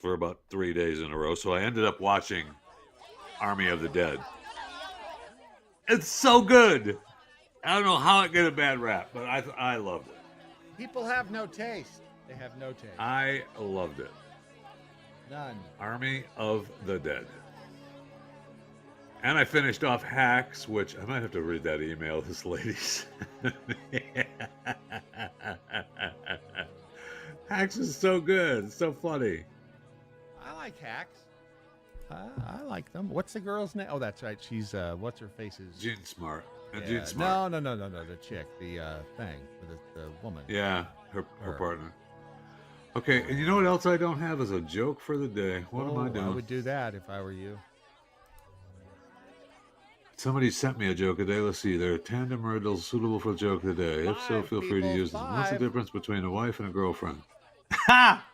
for about 3 days in a row. So I ended up watching Army of the Dead. It's so good. I don't know how it got a bad rap, but I loved it. People have no taste. They have no taste. I loved it. None. Army of the Dead. And I finished off Hacks, which I might have to read that email this lady's. Hacks is so good. It's so funny. I like Hacks. I like them. What's the girl's name? Oh, that's right. She's, what's her face is? Gene Smart. Yeah. Gene Smart. No. The chick. The thing. The woman. Yeah, her partner. Okay, and you know what else I don't have is a joke for the day. What am I doing? I would do that if I were you. Somebody sent me a joke today. Let's see. There are tandem riddles suitable for the joke of the day. If so, feel free to use them. What's the difference between a wife and a girlfriend? Ha!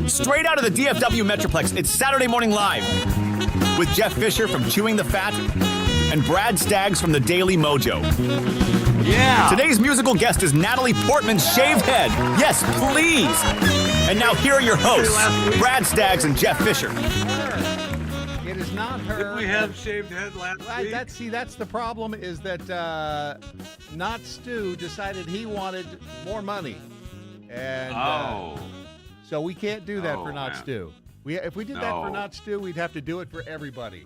Straight out of the DFW Metroplex, it's Saturday Morning Live with Jeff Fisher from Chewing the Fat and Brad Staggs from the Daily Mojo. Yeah! Today's musical guest is Natalie Portman's shaved head. Yes, please! And now here are your hosts, Brad Staggs and Jeff Fisher. It is not her. Didn't we have shaved head last week? That's the problem is that Not Stu decided he wanted more money. And so we can't do that for Not Stu. If we did that for Not Stu, we'd have to do it for everybody.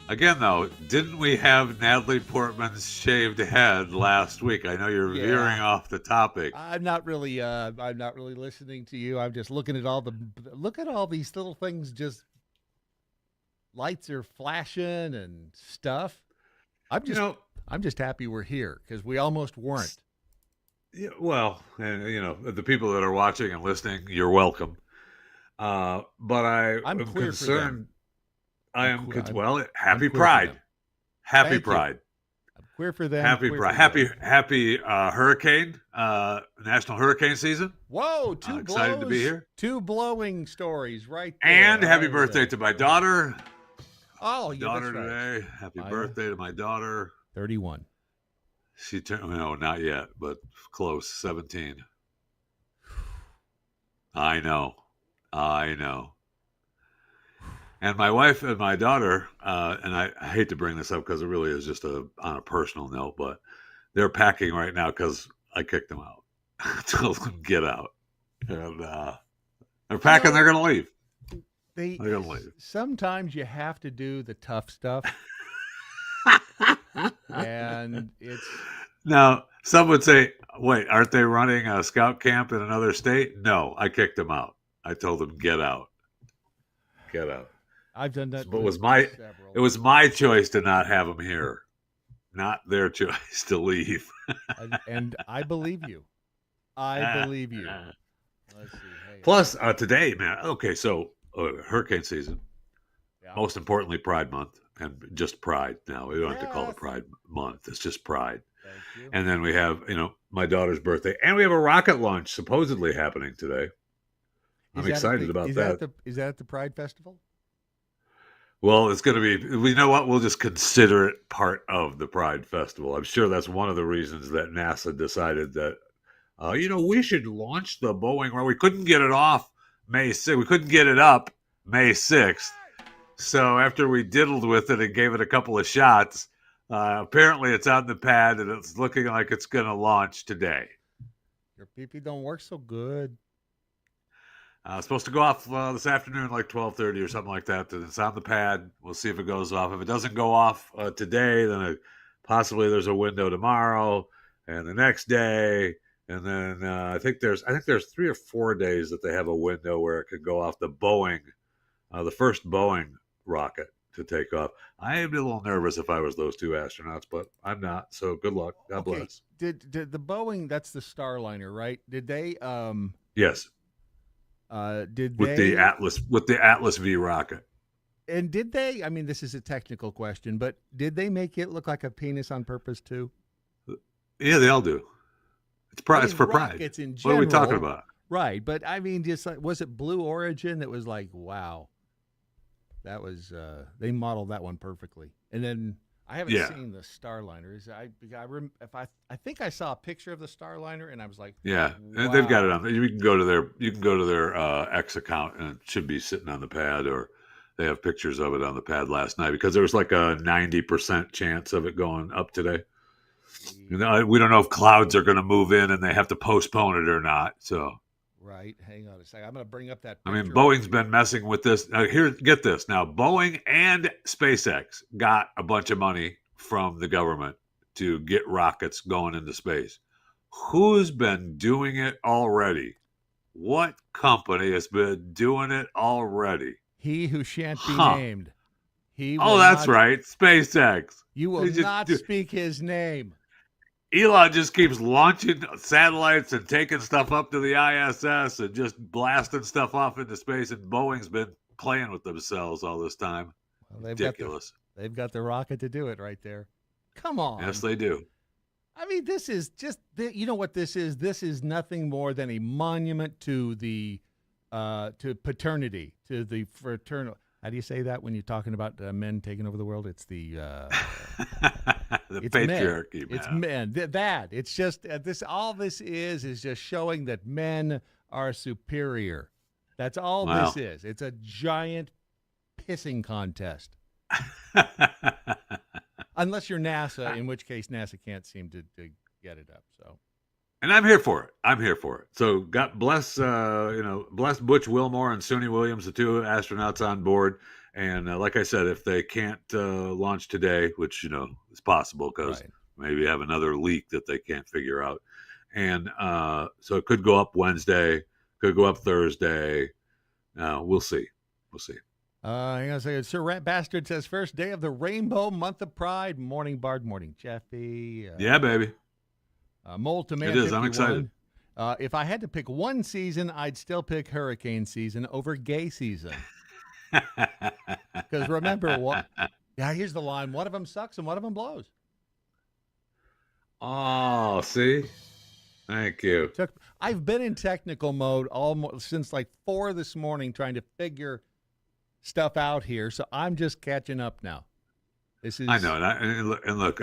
Again, though, didn't we have Natalie Portman's shaved head last week? I know you're veering off the topic. I'm not really listening to you. I'm just looking at all these little things. Just lights are flashing and stuff. I'm just happy we're here because we almost weren't. Yeah, well, and the people that are watching and listening, you're welcome. But I'm concerned. Happy Pride. Happy Pride. I'm queer for them. Happy Pride. Happy hurricane, National Hurricane Season. Whoa, excited to be here. Two blowing stories right there. And happy birthday to my daughter. Oh, yeah, daughter that's right. today. Happy birthday to my daughter. 31. She turned, not yet, but close, 17. I know. And my wife and my daughter, and I hate to bring this up because it really is just on a personal note, but they're packing right now because I kicked them out. I told them get out. And they're packing, they're going to leave. They're going to leave. Sometimes you have to do the tough stuff. And it's... Now, some would say, wait, aren't they running a scout camp in another state? No, I kicked them out. I told them, get out. Get out. I've done that. But it was my choice to not have them here, not their choice to leave. And I believe you. I believe you. Let's see. Hey. Plus, today, man, okay, so hurricane season, most importantly, Pride Month, and just Pride now. We don't have to call it Pride Month. It's just Pride. Thank you. And then we have, my daughter's birthday, and we have a rocket launch supposedly happening today. I'm excited about that. Is that at the Pride Festival? Well, it's going to be, you know what? We'll just consider it part of the Pride Festival. I'm sure that's one of the reasons that NASA decided that, we should launch the Boeing. Well, we couldn't get it off May 6th. We couldn't get it up May 6th. So after we diddled with it and gave it a couple of shots, apparently it's on the pad and it's looking like it's going to launch today. Your pee-pee don't work so good. It's supposed to go off this afternoon, like 12:30 or something like that. It's on the pad. We'll see if it goes off. If it doesn't go off today, then possibly there's a window tomorrow and the next day, and then I think there's 3 or 4 days that they have a window where it could go off the Boeing, the first Boeing rocket to take off. I am a little nervous if I was those two astronauts, but I'm not. So good luck. God bless. Did the Boeing? That's the Starliner, right? Did they? Yes. With the Atlas V rocket. And did they? I mean, this is a technical question, but did they make it look like a penis on purpose too? Yeah, they all do. It's for pride. It's in general. What are we talking about? Right, but I mean, just like, was it Blue Origin that was like, wow, that was they modeled that one perfectly. And then I haven't seen the Starliner. I think I saw a picture of the Starliner, and I was like, Yeah, wow. and they've got it on. You can go to their X account, and it should be sitting on the pad, or they have pictures of it on the pad last night because there was like a 90% chance of it going up today. We don't know if clouds are going to move in and they have to postpone it or not. So, right. Hang on a second. I'm going to bring up that I picture. mean, Boeing's been messing with this. Here, get this. Now, Boeing and SpaceX got a bunch of money from the government to get rockets going into space. Who's been doing it already? What company has been doing it already? He who shan't be named. That's right. SpaceX. You will not speak his name. Elon just keeps launching satellites and taking stuff up to the ISS and just blasting stuff off into space. And Boeing's been playing with themselves all this time. Well, ridiculous. They've got the rocket to do it right there. Come on. Yes, they do. I mean, this is just, you know what this is? This is nothing more than a monument to the to paternity, to the fraternal. How do you say that when you're talking about men taking over the world? It's the it's patriarchy. Men. It's men. That it's just this. All this is just showing that men are superior. That's all this is. It's a giant pissing contest. Unless you're NASA, in which case NASA can't seem to get it up. So. And I'm here for it. So God bless, bless Butch Wilmore and Suni Williams, the two astronauts on board. And like I said, if they can't launch today, which, is possible because maybe have another leak that they can't figure out. And so it could go up Wednesday, could go up Thursday. We'll see. Hang on a second. Sir Rat Bastard says, first day of the rainbow, month of pride. Morning, Bard. Morning, Jeffy. Yeah, baby. Mole to Man. It is. I'm excited. If I had to pick one season, I'd still pick hurricane season over gay season. Because remember what? Yeah, here's the line. One of them sucks and one of them blows. Oh, see? Thank you. I've been in technical mode almost since like 4 this morning trying to figure stuff out here. So I'm just catching up now. I know, and look,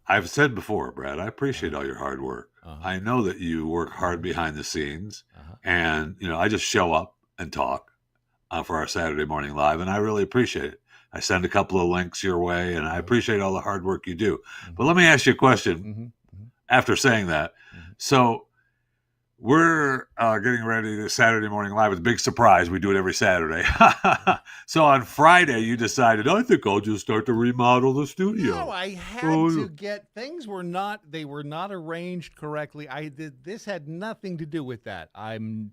I've said before, Brad, I appreciate all your hard work. I know that you work hard behind the scenes, and I just show up and talk for our Saturday morning live, and I really appreciate it. I send a couple of links your way, and I appreciate all the hard work you do. But let me ask you a question. After saying that, so we're getting ready to Saturday morning live with a big surprise. We do it every Saturday. So on Friday, you decided, I think I'll just start to remodel the studio. No, I had to get things were not arranged correctly. This had nothing to do with that. I'm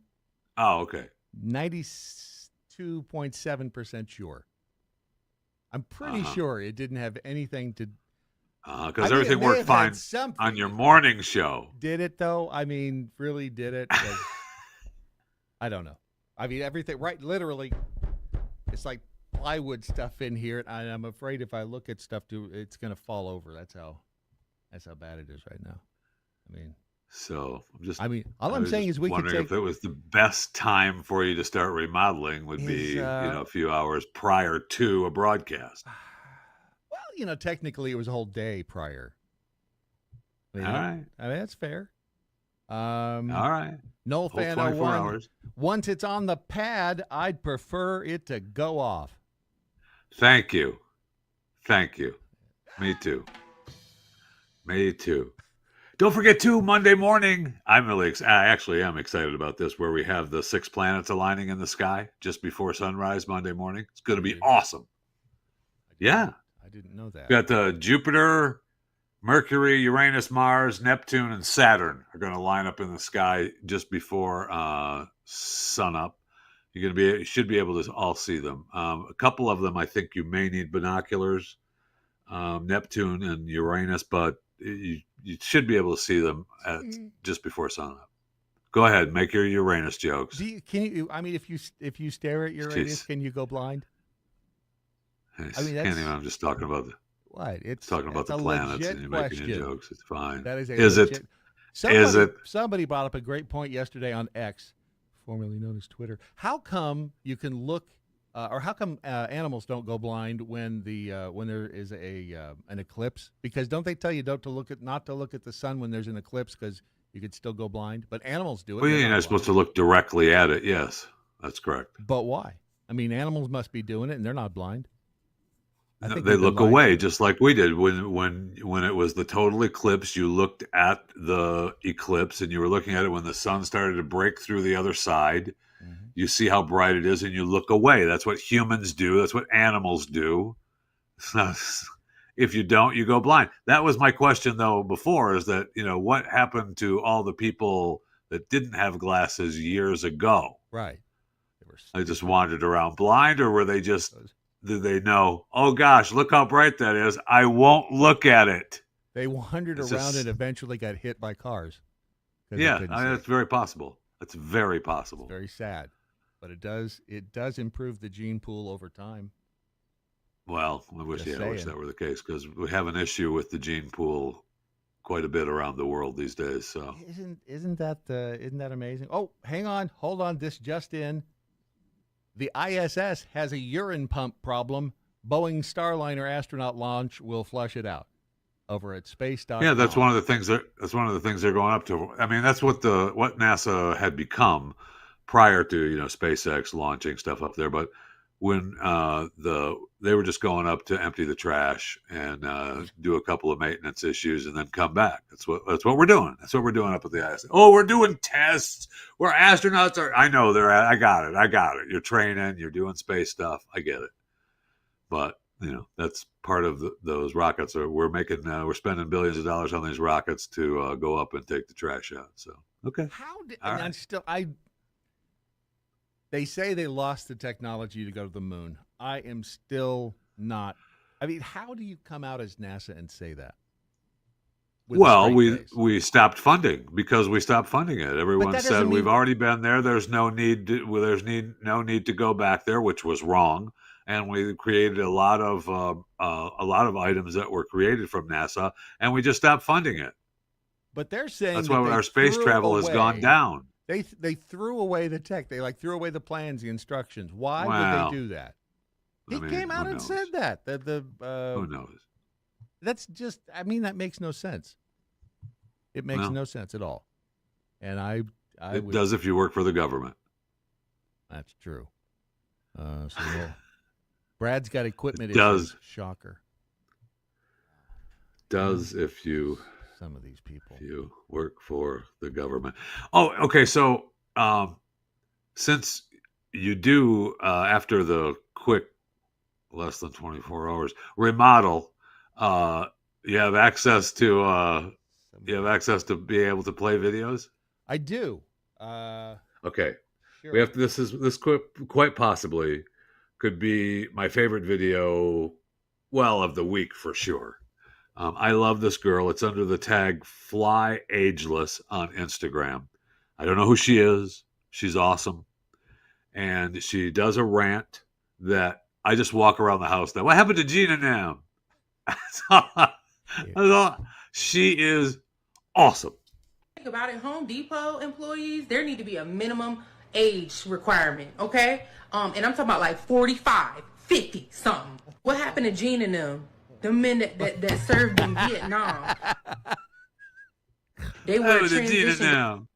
okay. 92.7% sure. I'm pretty sure it didn't have anything to because everything worked fine on your morning show. Did it, though? I mean, really did it? I don't know. I mean, everything, right? Literally, it's like plywood stuff in here. And I'm afraid if I look at stuff, it's going to fall over. That's how bad it is right now. I mean. So, all I'm saying is we could take. If it was the best time for you to start remodeling would be, a few hours prior to a broadcast. Well, technically it was a whole day prior. All right. I mean, that's fair. All right. No fan 24 hours. Once it's on the pad, I'd prefer it to go off. Thank you. Me too. Don't forget, too, Monday morning, I actually am excited about this, where we have the 6 planets aligning in the sky just before sunrise Monday morning. It's going to be awesome. Yeah. I didn't know that. We got Jupiter, Mercury, Uranus, Mars, Neptune, and Saturn are going to line up in the sky just before sunup. You should be able to all see them. A couple of them, I think you may need binoculars, Neptune and Uranus, but you should be able to see them just before sunup. Go ahead, make your Uranus jokes. If you stare at Uranus, can you go blind? I'm just talking about what? It's talking about the planets, and you're making your jokes. It's fine. That is is it? Somebody brought up a great point yesterday on X, formerly known as Twitter. How come you can look or how come animals don't go blind when there is an eclipse? Because don't they tell you not to look at the sun when there's an eclipse because you could still go blind? But animals do it. Well, you're not supposed to look directly at it. Yes, that's correct. But why? I mean, animals must be doing it, and they're not blind. I think they look away, just like we did when it was the total eclipse. You looked at the eclipse, and you were looking at it when the sun started to break through the other side. Mm-hmm. You see how bright it is, and you look away. That's what humans do. That's what animals do. If you don't, you go blind. That was my question, though, before, is that, what happened to all the people that didn't have glasses years ago? Right. They just wandered around blind, or were they just... Did they know, oh, gosh, look how bright that is. I won't look at it. They wandered around and eventually got hit by cars. Yeah, that's very possible. That's very possible. It's very sad. But it does improve the gene pool over time. Well, I wish that were the case, because we have an issue with the gene pool quite a bit around the world these days. So isn't that amazing? Oh, hang on. Hold on. This just in. The ISS has a urine pump problem. Boeing Starliner astronaut launch will flush it out. Over at space.com. Yeah, that's one of the things they're going up to. I mean, that's what NASA had become prior to SpaceX launching stuff up there. But when they were just going up to empty the trash and do a couple of maintenance issues and then come back. That's what we're doing. That's what we're doing up at the ISS. Oh, we're doing tests where astronauts are. I know I got it. You're training. You're doing space stuff. I get it. But that's part of those rockets. We're spending billions of dollars on these rockets to go up and take the trash out. So okay. They say they lost the technology to go to the moon. I am still not. I mean, how do you come out as NASA and say that? Well, we stopped funding because we stopped funding it. Everyone said we've already been there. There's no need to go back there, which was wrong. And we created a lot of items that were created from NASA, and we just stopped funding it. But they're saying that's why our space travel has gone down. They threw away the tech. They threw away the plans, the instructions. Why did they do that? He came out and said that. Who knows? That's just. I mean, that makes no sense. It makes no sense at all. And it does if you work for the government. That's true. Brad's got equipment. It does. Shocker. Does if you. Some of these people. You work for the government. Oh, okay. So since you do, after the quick, less than 24 hours remodel, you have access to be able to play videos? I do. Okay. Sure. We have to, this quite possibly could be my favorite video, of the week for sure. I love this girl. It's under the tag Fly Ageless on Instagram. I don't know who she is. She's awesome. And she does a rant that I just walk around the house now. What happened to Gina Nam? She is awesome. Think about it, Home Depot employees, there need to be a minimum age requirement, okay? And I'm talking about like 45, 50 something. What happened to Gina and them? The men that served in Vietnam. They wear transition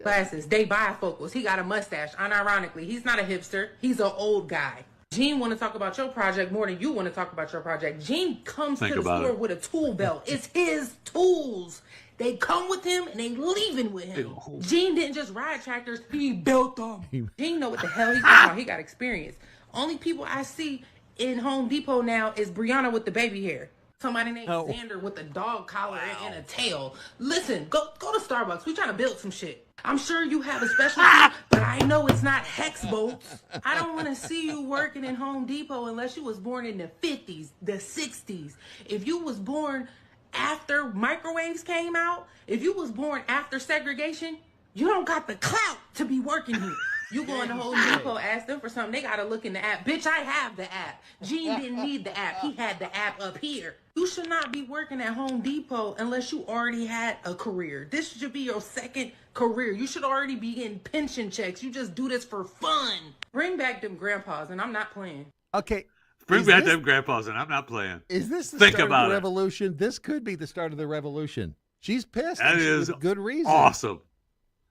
glasses. They bifocals. He got a mustache. Unironically, he's not a hipster. He's an old guy. Gene want to talk about your project more than you want to talk about your project. Gene comes to the store with a tool belt. It's his tools. They come with him and they leaving with him. Gene didn't just ride tractors. He built them. Gene know what the hell he's talking about. He got experience. Only people I see in Home Depot now is Brianna with the baby hair. Somebody named Xander with a dog collar and a tail. Listen, go to Starbucks. We trying to build some shit. I'm sure you have a specialty, but I know it's not hex bolts. I don't want to see you working in Home Depot unless you was born in the 50s, the 60s. If you was born after microwaves came out, if you was born after segregation, you don't got the clout to be working here. You go in the Home Depot, ask them for something, they got to look in the app. Bitch, I have the app. Gene didn't need the app. He had the app up here. You should not be working at Home Depot unless you already had a career. This should be your second career. You should already be getting pension checks. You just do this for fun. Bring back them grandpas, and I'm not playing. Okay. Bring back them grandpas, and I'm not playing. Is this the start of the revolution? This could be the start of the revolution. She's pissed. That is good reason. Awesome.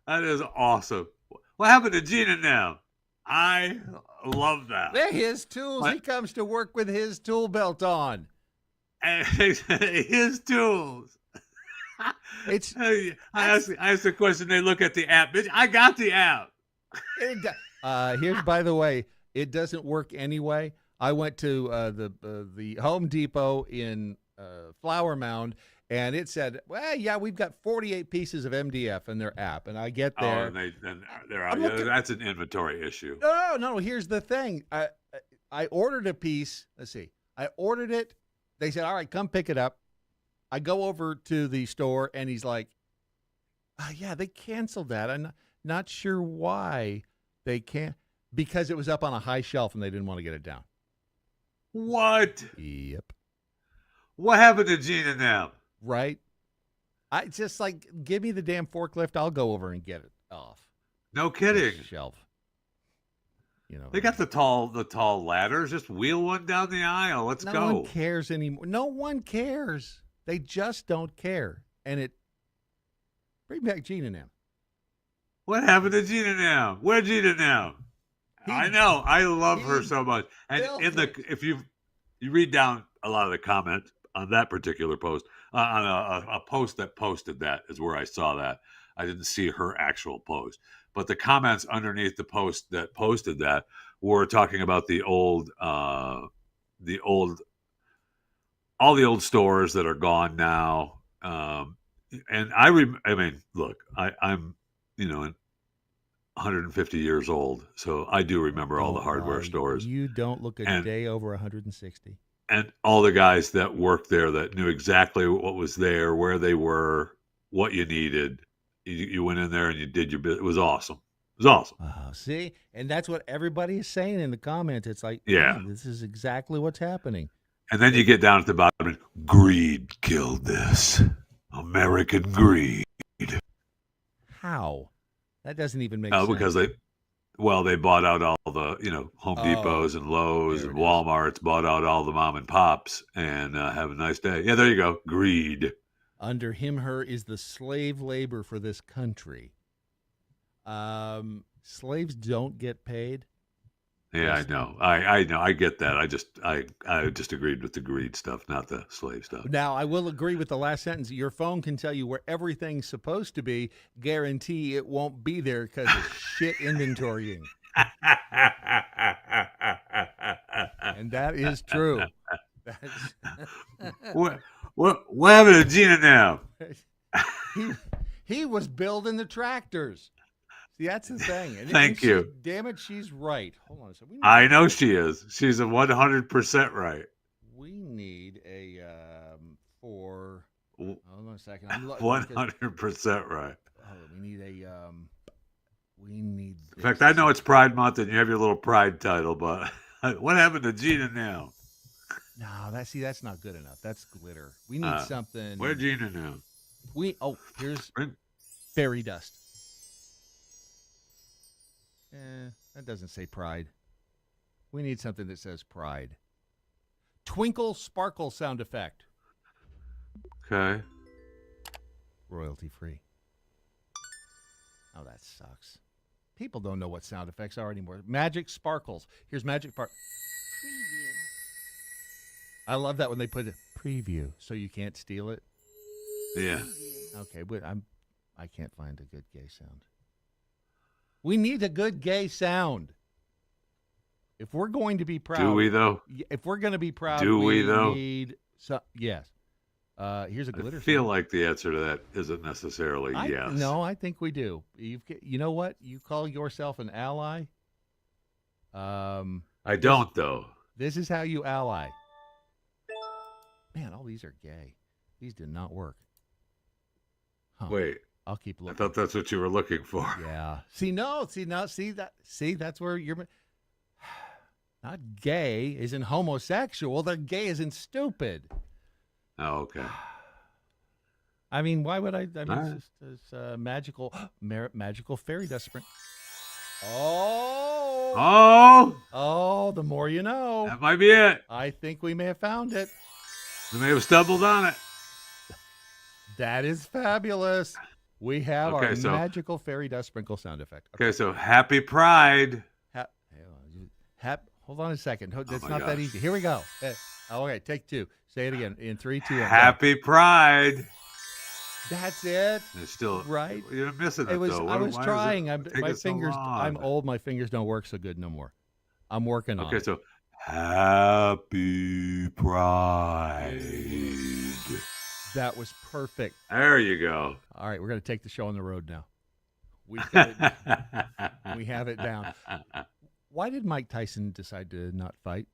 That is awesome. What happened to Gina now? I love that. They're his tools. He comes to work with his tool belt on. His tools. It's. I asked the question. They look at the app. Bitch, I got the app. Here's, by the way, it doesn't work anyway. I went to the Home Depot in Flower Mound, and it said, "Well, yeah, we've got 48 pieces of MDF in their app." And I get there. Oh, they're out. Yeah, that's an inventory issue. No. Here's the thing. I ordered a piece. Let's see. I ordered it. They said, "All right, come pick it up." I go over to the store, and he's like, "Yeah, they canceled that. I'm not sure why they can't, because it was up on a high shelf, and they didn't want to get it down." What? Yep. What happened to Gina now? Right. I just like, give me the damn forklift. I'll go over and get it off. No kidding. Shelf. You know, they got the tall ladders. Just wheel one down the aisle. Let's go. No one cares anymore. No one cares. They just don't care. And bring back Gina now. What happened to Gina now? Where's Gina now? I know. I love her so much. And if you read down a lot of the comments on that particular post, on a post that posted that is where I saw that. I didn't see her actual post. But the comments underneath the post that posted that were talking about all the old stores that are gone now. And I mean, look, I'm 150 years old, so I do remember all the hardware stores. You don't look a day over 160. And all the guys that worked there that knew exactly what was there, where they were, what you needed. You went in there and you did your bit. It was awesome. It was awesome. See? And that's what everybody is saying in the comments. It's like, yeah, this is exactly what's happening. And then you get down at the bottom and greed killed this. American greed. How? That doesn't even make sense. Because they bought out all the, Home Depots and Lowe's and Walmart's, bought out all the mom and pops, and have a nice day. Yeah, there you go. Greed. Under him, her is the slave labor for this country. Slaves don't get paid. Yeah, I know. I know. I get that. I just agreed with the greed stuff, not the slave stuff. Now, I will agree with the last sentence. Your phone can tell you where everything's supposed to be. Guarantee it won't be there because of shit inventorying. And that is true. What happened to Gina now? He was building the tractors. See, that's the thing. Thank you. Damn it, she's right. Hold on a second. I know she is. She's 100% right. We need a Hold on a second. 100% right. We need. In fact, I know it's Pride Month and you have your little Pride title, but what happened to Gina now? No, that's not good enough. That's glitter. We need something. Where's Gina now? Here's fairy dust. That doesn't say pride. We need something that says pride. Twinkle sparkle sound effect. Okay. Royalty free. Oh, that sucks. People don't know what sound effects are anymore. Magic sparkles. Here's magic part. Preview. I love that when they put a preview so you can't steal it. Yeah. Okay, but I can't find a good gay sound. We need a good gay sound. If we're going to be proud. Do we, though? If we're going to be proud, we need yes. Here's a glitter. I feel like the answer to that isn't necessarily yes. No, I think we do. You know what? You call yourself an ally? I don't, though. This is how you ally. Man, all these are gay. These did not work. Huh. Wait. I'll keep looking. I thought that's what you were looking for. Yeah. That's where you're not gay isn't homosexual. They're gay isn't stupid. Oh, okay. I mean, why would I? I mean, Right. it's magical, magical fairy dust sprinkle. Oh, the more you know. That might be it. I think we may have found it. We may have stumbled on it. That is fabulous. We have our magical fairy dust sprinkle sound effect. Okay, so happy Pride. Hold on a second. That's not that easy. Here we go. Okay, take two. Say it again in 3, 2, 1. Happy Pride. That's it. It's still right. You're missing it. I was trying. My fingers. I'm old. My fingers don't work so good no more. I'm working on it. Okay, so happy Pride. That was perfect. There you go. All right, we're going to take the show on the road now. We have it down. Why did Mike Tyson decide to not fight?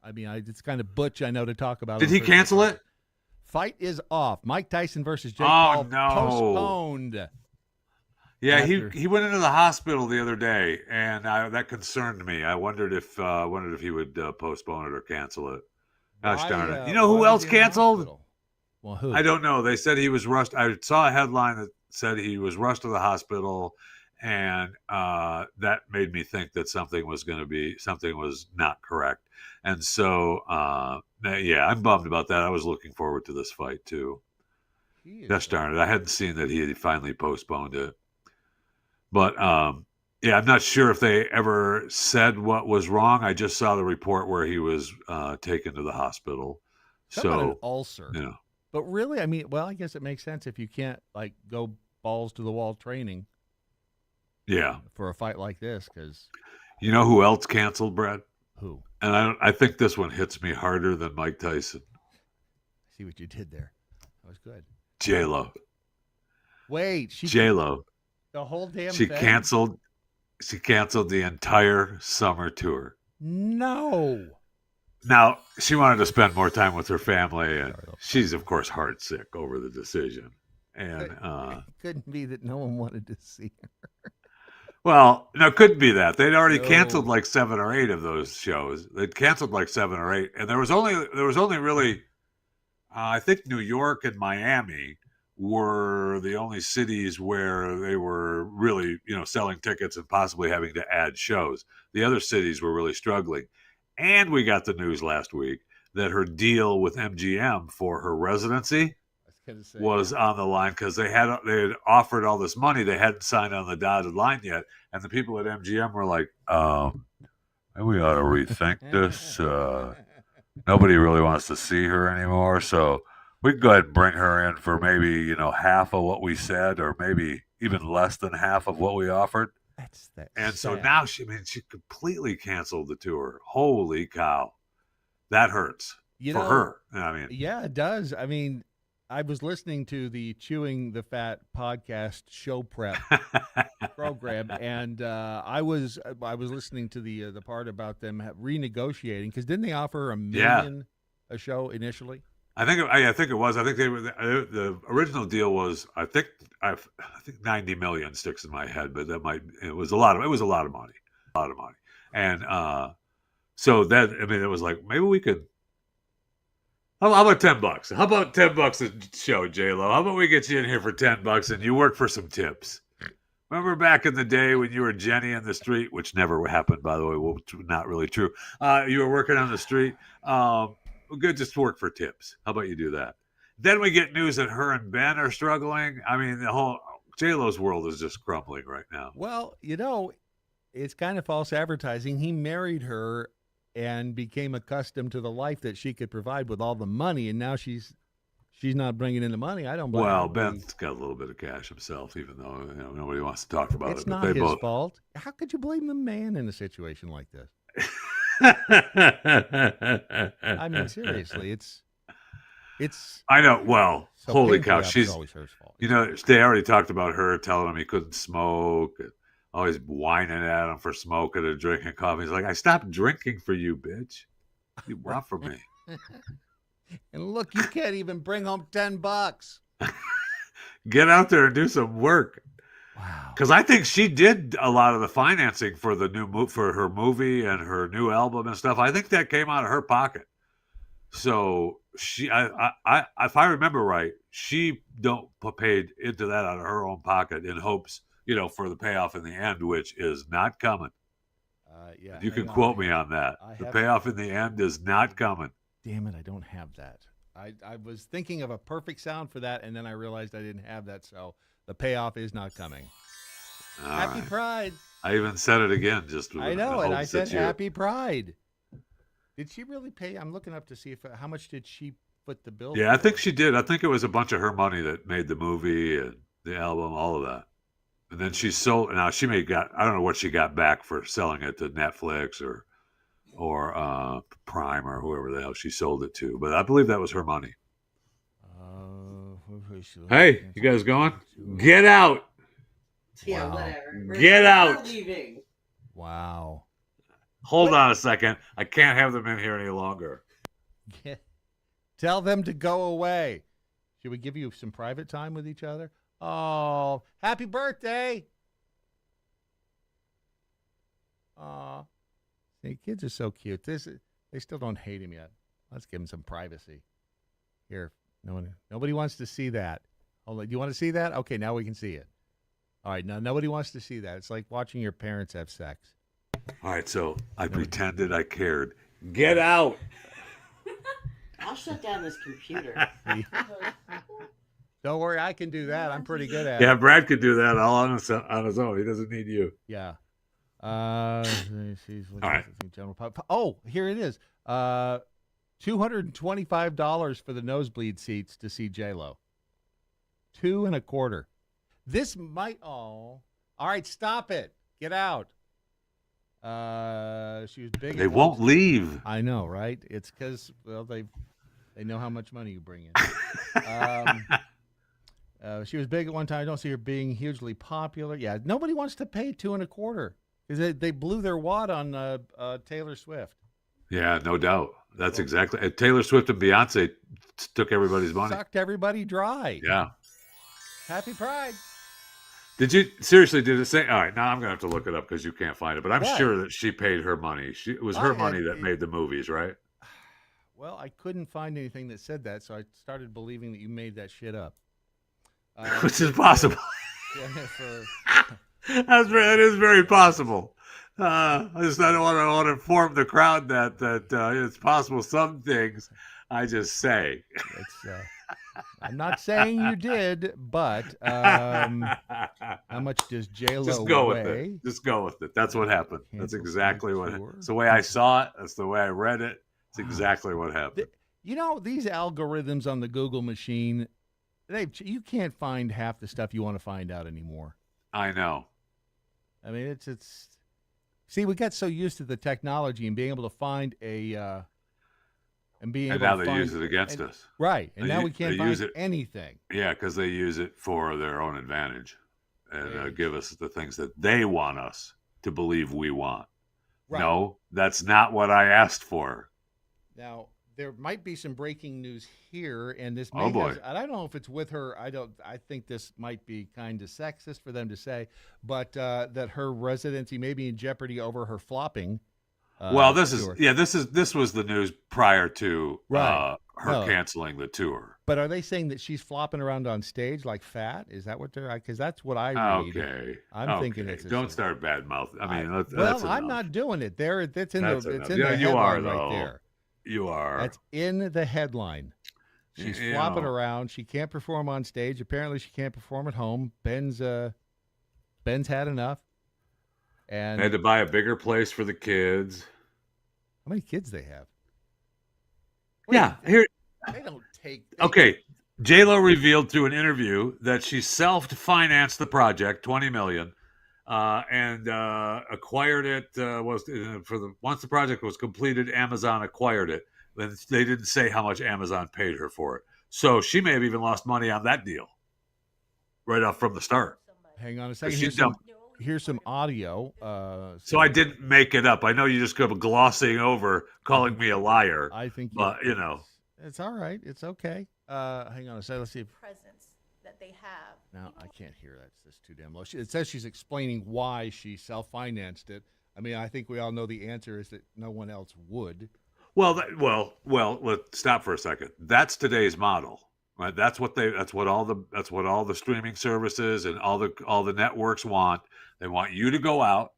I mean, it's kind of butch, I know, to talk about. Did he cancel it? Fight is off. Mike Tyson versus Jake Paul postponed. Yeah, he went into the hospital the other day, and that concerned me. I wondered if he would postpone it or cancel it. Gosh darn it! You know who else canceled? Well, who? I don't know. They said he was rushed. I saw a headline that said he was rushed to the hospital, and that made me think that something was not correct. And so, yeah, I'm bummed about that. I was looking forward to this fight too. Gosh darn it! I hadn't seen that he had finally postponed it. But yeah, I'm not sure if they ever said what was wrong. I just saw the report where he was taken to the hospital. An ulcer. But really, I mean, well, I guess it makes sense if you can't go balls to the wall training. Yeah. For a fight like this, because. You know who else canceled, Brad? Who? And I think this one hits me harder than Mike Tyson. See what you did there. That was good. J-Lo. Wait, J-Lo. The whole damn thing? She canceled the entire summer tour. No. Now, she wanted to spend more time with her family, and she's, of course, heartsick over the decision. And it couldn't be that no one wanted to see her. Well, no, it couldn't be that. They'd already canceled like 7 or 8 of those shows. They'd canceled like 7 or 8, and there was only really, I think New York and Miami were the only cities where they were really, selling tickets and possibly having to add shows. The other cities were really struggling. And we got the news last week that her deal with MGM for her residency was on the line because they had offered all this money. They hadn't signed on the dotted line yet. And the people at MGM were like, maybe we ought to rethink this. Nobody really wants to see her anymore. So we can go ahead and bring her in for maybe, half of what we said, or maybe even less than half of what we offered. So now she completely canceled the tour. Holy cow. That hurts for her. I mean, yeah, it does. I mean, I was listening to the Chewing the Fat podcast show prep program, and I was listening to the part about them renegotiating, because didn't they offer her $1 million a show initially? I think it was. I think the original deal was I think 90 million sticks in my head, but it was a lot of money, and so that it was like maybe we could. How about $10? How about $10 a show, J-Lo? How about we get you in here for $10 and you work for some tips? Remember back in the day when you were Jenny in the street, which never happened, by the way, which was not really true. You were working on the street. Good, just work for tips. How about you do that? Then we get news that her and Ben are struggling. I mean, the whole J-Lo's world is just crumbling right now. Well, it's kind of false advertising. He married her and became accustomed to the life that she could provide with all the money, and now she's not bringing in the money. I don't blame Well, him. Ben's got a little bit of cash himself, even though nobody wants to talk about it. It's not his fault. How could you blame the man in a situation like this? I mean, seriously, it's. I know. Well, so holy cow, she's always her fault. They already talked about her telling him he couldn't smoke, always whining at him for smoking and drinking coffee. He's like, I stopped drinking for you, bitch. What do you want from me? And look, you can't even bring home $10. Get out there and do some work. Wow. Because I think she did a lot of the financing for the for her movie and her new album and stuff. I think that came out of her pocket. So she, if I remember right, she don't paid into that out of her own pocket in hopes, for the payoff in the end, which is not coming. Yeah, you can quote me on that. The payoff in the end is not coming. Damn it, I don't have that. I was thinking of a perfect sound for that, and then I realized I didn't have that, so the payoff is not coming. Happy Pride. I even said it again. I know, and I said Happy Pride. Did she really pay? I'm looking up to see how much did she foot the bill? Yeah, I think she did. I think it was a bunch of her money that made the movie and the album, all of that. And then she sold. Now she I don't know what she got back for selling it to Netflix or Prime or whoever the hell she sold it to. But I believe that was her money. Hey, you guys going? Get out! Yeah, whatever. Get out! Leaving. Wow. Hold on a second. I can't have them in here any longer. Tell them to go away. Should we give you some private time with each other? Oh, happy birthday. Aw. See, kids are so cute. They still don't hate him yet. Let's give him some privacy. Here, nobody wants to see that. Hold on. Do you want to see that? Okay, now we can see it. All right, now nobody wants to see that. It's like watching your parents have sex. All right, so I pretended I cared. Get out! I'll shut down this computer. Don't worry, I can do that. I'm pretty good at it. Yeah, Brad could do that all on his own. He doesn't need you. Yeah. All right. Oh, here it is. $225 for the nosebleed seats to see J-Lo. $225. This might. Oh, all right. Stop it. Get out. She was big. They won't leave. I know, right? It's because they know how much money you bring in. She was big at one time. I don't see her being hugely popular. Yeah, nobody wants to pay $225 because they blew their wad on Taylor Swift. Yeah, no doubt. That's exactly. Taylor Swift and Beyonce took everybody's money. Sucked everybody dry. Yeah. Happy Pride. Did it say? All right, now I'm going to have to look it up because you can't find it. But I'm sure that she paid her money. It was her money that made the movies, right? Well, I couldn't find anything that said that, so I started believing that you made that shit up. Which is possible. That is very possible. I don't want to inform the crowd that it's possible. Some things I just say. I'm not saying you did, but how much does J-Lo Just go weigh? with it. Just go with it. That's what happened. That's exactly what happened. It's the way I saw it. That's the way I read it. It's exactly what happened. These algorithms on the Google machine, you can't find half the stuff you want to find out anymore. I know. I mean, it's. See, we got so used to the technology and being able to find a. And now they use it against us. Right. And now we can't find anything. Yeah, because they use it for their own advantage and give us the things that they want us to believe we want. Right. No, that's not what I asked for. Now, there might be some breaking news here, and this I don't know if it's with her. I think this might be kind of sexist for them to say, but that her residency may be in jeopardy over her flopping. Well, this was the news prior to her canceling the tour. But are they saying that she's flopping around on stage like fat? Is that what they're? Because that's what I read. Okay, I'm thinking it's. Don't start bad mouth. I mean, I'm not doing it. It's in the headline right there. You are. That's in the headline. She's flopping around. She can't perform on stage. Apparently, she can't perform at home. Ben's had enough. And they had to buy a bigger place for the kids. How many kids they have? Here. They don't take. Okay, J-Lo revealed through an interview that she self-financed the project, $20 million, and acquired it. Once the project was completed, Amazon acquired it. Then they didn't say how much Amazon paid her for it, so she may have even lost money on that deal right off from the start. Hang on a second. Here's some audio. So I didn't make it up. I know you just go glossing over, calling me a liar. I think, but it's all right. It's okay. Hang on a second. Let's see. Presence that they have. No, I can't hear that. It's too damn low. It says she's explaining why she self-financed it. I mean, I think we all know the answer is that no one else would. Well. Let's stop for a second. That's today's model, right? That's what all the streaming services and all the networks want. They want you to go out,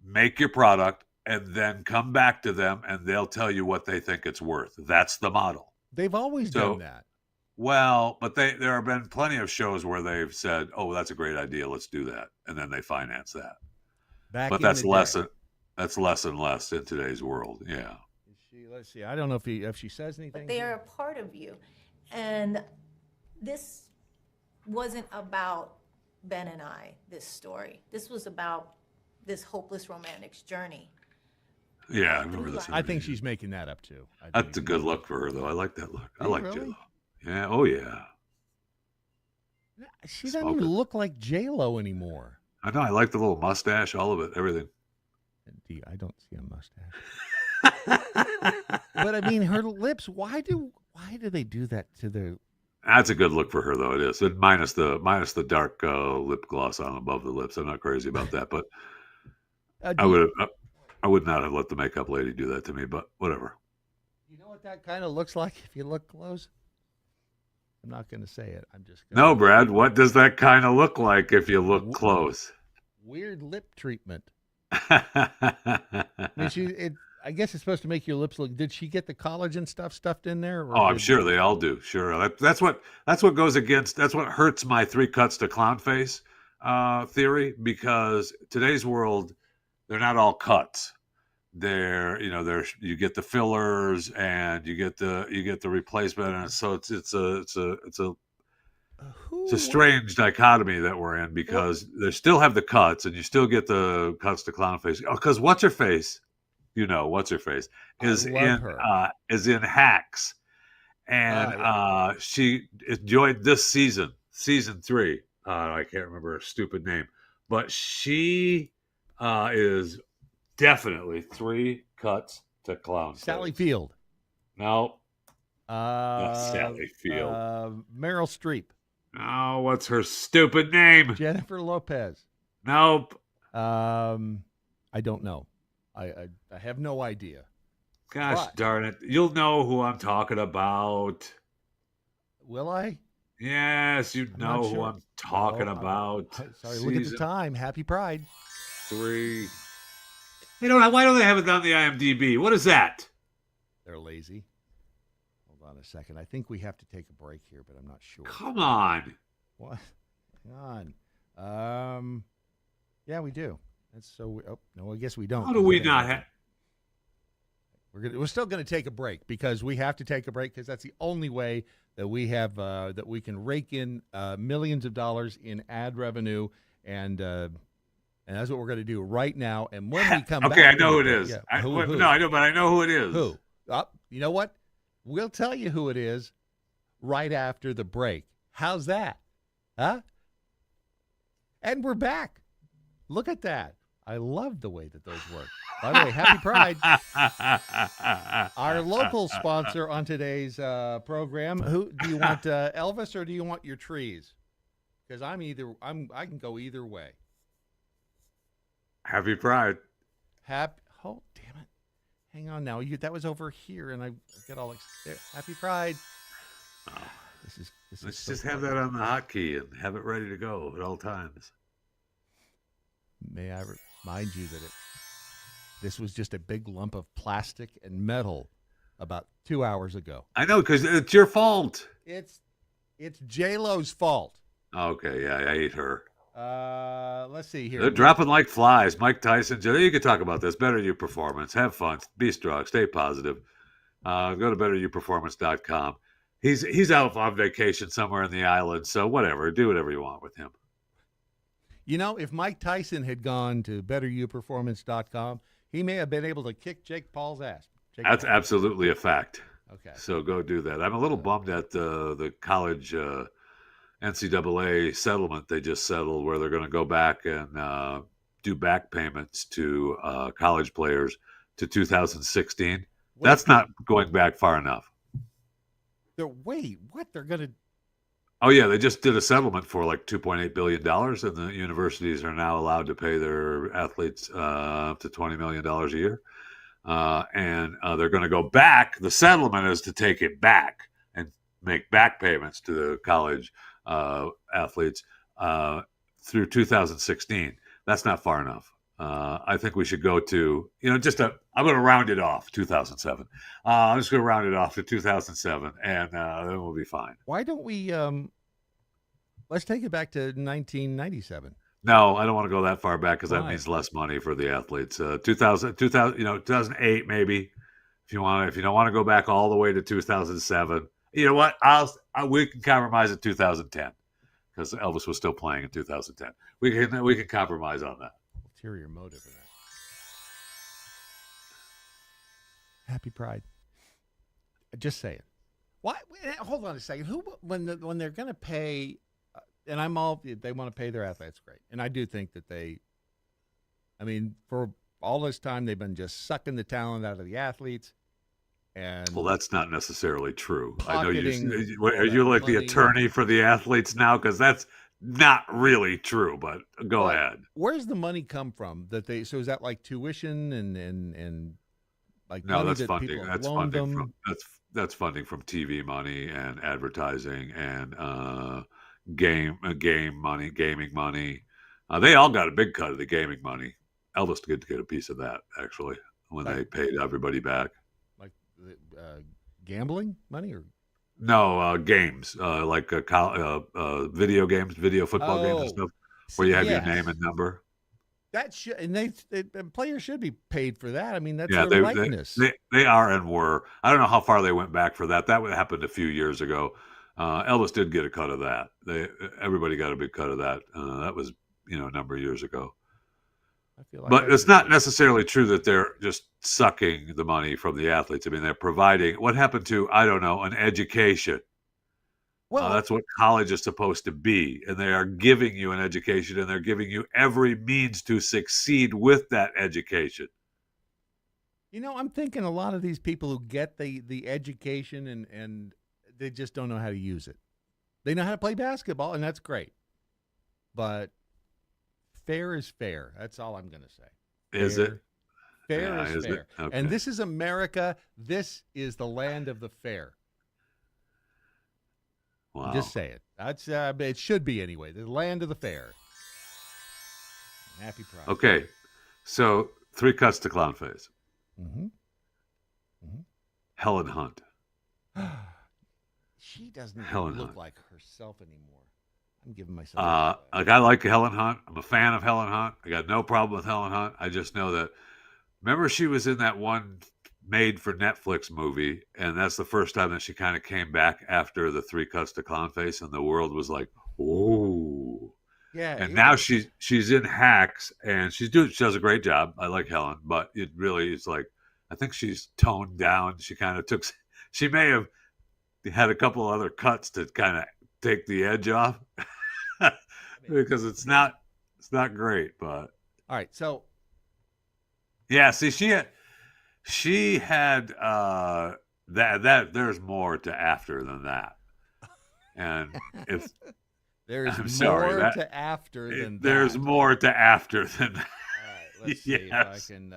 make your product, and then come back to them, and they'll tell you what they think it's worth. That's the model. They've always done that. Well, but there have been plenty of shows where they've said, "Oh, that's a great idea. Let's do that," and then they finance that. But that's less and less in today's world. Yeah. Let's see. I don't know if she says anything. But they are a part of you, and this wasn't about Ben and I. This story. This was about this hopeless romantic's journey. Yeah, I remember this. I think she's making that up too. That's a good look for her, though. I like that look. I like really? J-Lo. Yeah. Oh yeah. She doesn't even look like J-Lo anymore. I know. I like the little mustache, all of it, everything. I don't see a mustache. But I mean, her lips. Why do they do that to their? That's a good look for her, though. It is, and minus the dark lip gloss on above the lips. I'm not crazy about that, but I would not have let the makeup lady do that to me. But whatever. You know what that kind of looks like if you look close. I'm not going to say it. I'm just no, Brad. What does that kind of look like if you look close? Weird lip treatment. I mean, I guess it's supposed to make your lips look. Did she get the collagen stuff stuffed in there? Oh, I'm sure they all do. Sure, that's what goes against. That's what hurts my 3 cuts to clown face theory, because today's world, they're not all cuts. You get the fillers and you get the replacement, and so it's a strange dichotomy that we're in, because they still have the cuts and you still get the cuts to clown face. Because what's her face is in Hacks, and she enjoyed this season 3. I can't remember her stupid name, but she is definitely 3 cuts to clown face. Sally Field. No. Not Sally Field. Meryl Streep. Oh, what's her stupid name? Jennifer Lopez. Nope. I don't know. I have no idea. Gosh darn it. You'll know who I'm talking about. Will I? Yes, you know who I'm talking about. Sorry, look at the time. Happy Pride. 3. Why don't they have it on the IMDb? What is that? They're lazy. Hold on a second. I think we have to take a break here, but I'm not sure. Come on. What? Hang on. Yeah, we do. That's so. No, I guess we don't. How do we not have? We're still going to take a break, because we have to take a break, because that's the only way that we have that we can rake in millions of dollars in ad revenue, and that's what we're going to do right now. And when we come back, I know who it is. Yeah, who? No, I know, but I know who it is. Who? You know what? We'll tell you who it is right after the break. How's that? Huh? And we're back. Look at that. I love the way that those work. By the way, happy Pride. Our local sponsor on today's program. Who do you want, Elvis, or do you want your trees? Because I can go either way. Happy Pride. Oh, damn it. Hang on now. That was over here, and I get all there. Happy Pride. Oh. Let's so just have that on the hotkey and have it ready to go at all times. May I remind you that this was just a big lump of plastic and metal about 2 hours ago. I know, because it's your fault. It's J-Lo's fault. Okay, yeah, I hate her. Let's see here. They're dropping like flies. Mike Tyson, you can talk about this. Better You Performance. Have fun. Be strong. Stay positive. Go to betteryouperformance.com. He's out on vacation somewhere in the island, so whatever. Do whatever you want with him. You know, if Mike Tyson had gone to betteryouperformance.com, he may have been able to kick Jake Paul's ass. That's absolutely a fact. Okay. So go do that. I'm a little bummed at the college NCAA settlement they just settled, where they're going to go back and do back payments to college players to 2016. That's not going back far enough. Wait, what? They're going to... Oh, yeah, they just did a settlement for like $2.8 billion, and the universities are now allowed to pay their athletes up to $20 million a year. and they're going to go back. The settlement is to take it back and make back payments to the college athletes through 2016. That's not far enough. I think we should go to, I'm going to round it off 2007. I'm just going to round it off to 2007, and then we'll be fine. Why don't we, let's take it back to 1997. No, I don't want to go that far back because that means less money for the athletes. 2008 maybe. If you don't want to go back all the way to 2007, you know what? We can compromise at 2010 because Elvis was still playing in 2010. We can compromise on that. Ulterior motive in that. Happy Pride. Just saying. Why? Hold on a second. When they're going to pay, and they want to pay their athletes, great. And I do think that for all this time, they've been just sucking the talent out of the athletes. And well, that's not necessarily true. I know are you like the attorney for the athletes now? Because that's not really true, but go ahead. Where's the money come from so is that like tuition and like no, that's that funding. That's funding from TV money and advertising and gaming money. They all got a big cut of the gaming money. Elvis did get a piece of that actually when they paid everybody back. Like gambling money or no games like video games, video football games and stuff where you have your name and number. That should, and players should be paid for that. I mean, that's their likeness. They are and were. I don't know how far they went back for that. That happened a few years ago. Elvis did get a cut of that. Everybody got a big cut of that. That was a number of years ago. But it's not necessarily true that they're just sucking the money from the athletes. I mean, they're providing what happened to an education. Well, that's what college is supposed to be, and they are giving you an education, and they're giving you every means to succeed with that education. I'm thinking a lot of these people who get the education and they just don't know how to use it. They know how to play basketball, and that's great. But fair is fair. That's all I'm going to say. Is it? Fair is fair. Okay. And this is America. This is the land of the fair. Wow. Just say it. That's it should be anyway. The land of the fair. Happy Pride. Okay, so 3 cuts to Clownface. Mm-hmm. Mm-hmm. Helen Hunt. She doesn't even look like herself anymore. I'm giving myself. I like Helen Hunt. I'm a fan of Helen Hunt. I got no problem with Helen Hunt. I just know that. Remember, she was in that one made for Netflix movie, and that's the first time that she kind of came back after the 3 cuts to Clownface, and the world was like, "Oh, yeah." And now she's in Hacks, and she does a great job. I like Helen, but it's like I think she's toned down. She may have had a couple other cuts to kind of take the edge off because it's not great. But all right, so yeah, see, she had that there's more to after than that. And if there's more to after than that. There's more to after than that. All right, let's see if I can